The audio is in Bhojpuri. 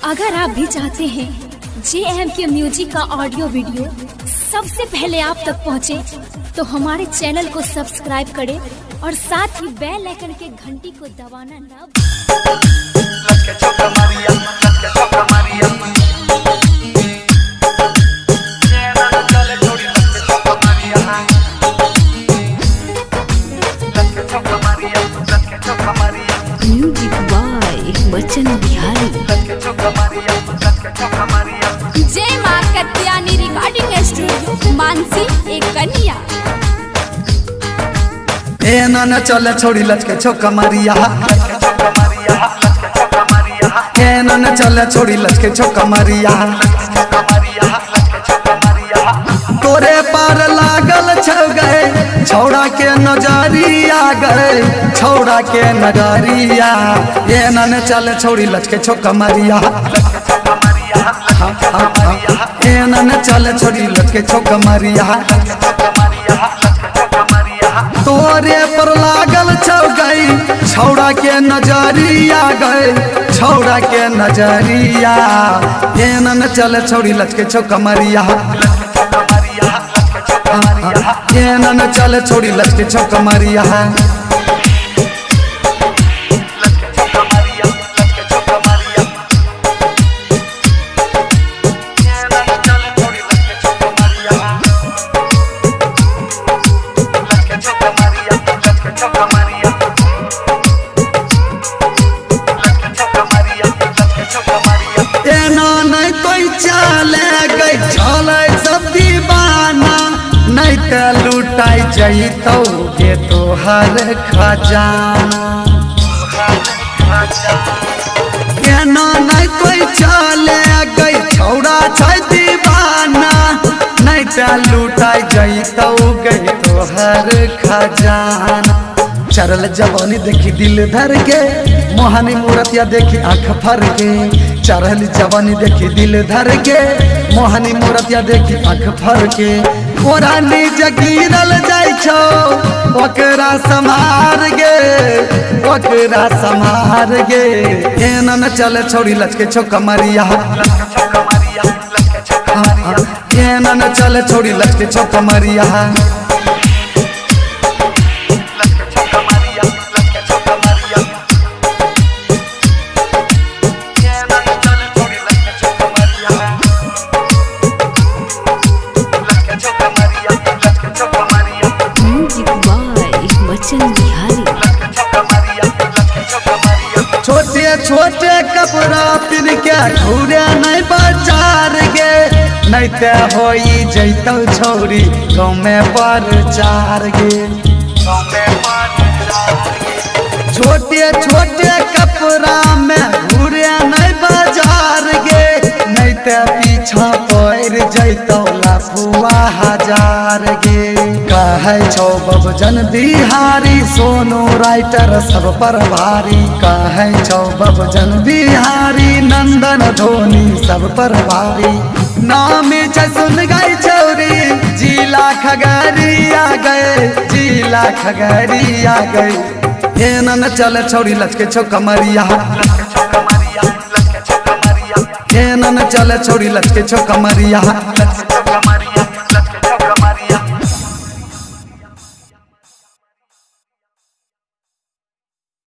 अगर आप भी चाहते हैं JMK म्यूजिक का ऑडियो वीडियो सबसे पहले आप तक पहुंचे, तो हमारे चैनल को सब्सक्राइब करें और साथ ही बेल आइकन के घंटी को दबाना ना म्यूजिक बाय बच्चन बिहारी। जय मां कत्यानी रिकॉर्डिंग स्टूडियो मानसी एक कन्या। ए ना चले छोड़ी लचके छोका मारिया, ए ना चले छोड़ी लचके छोका मारिया। तोरे पार लागल छौ गए छौड़ा के नजरिया गए, छौड़ा के नजरिया। ए ना चले छोड़ी लचके छोका मारिया, ए ना चले छोड़ी लचके छोका मारिया। तोरे पर लागल छौ गई छौड़ा के नजरिया गए, छौड़ा के नजरिया। ए न चले छोड़ी लचके छोका मारिया, ए न चले छोड़ी लचके छोका मारिया। नहीं ते लुटाई जैतौ गे तोहर खजाना, केना नहीं कोई चले गई छौड़ा छै दीवाना। नहीं ते लुटाई जैतौ गे तोहर खजाना। चरल जवानी देखी दिल धर के, मोहनी मूर्तिया देखी आँख फर के। चरल जवानी देखी दिल धर के, मोहनी मूर्तिया देखी आँख फर के। ओरा निज गिरल जाय छौ ओकरा संभार गे, ओकरा संभार गे। एना न चले छोड़ी लचके छोका मारिया, एना न चले छोड़ी लचके छोका मारिया। छोटे छोटे कपड़ा पिन के घूरे नहीं बाजार गे, नहीं ते होई जैतौ छौरी गाँव में प्रचार गे। छोटे छोटे कपड़ा में घूरे नहीं बाजार गे, नहीं ते पीछा पड़ जैतौ लाफुआ हजार गे। कहे छौ बबजन बिहारी सोनू राइटर सब पर भारी। कहे छौ बबजन बिहारी नंदन धोनी सब पर भारी। नाम छै सुन गई छौरी जिला खगड़िया गए, जिला खगड़िया गए। एना न चले छोड़ी लचके छोका मारिया, एना न चले छोड़ी लचके छोका मारिया।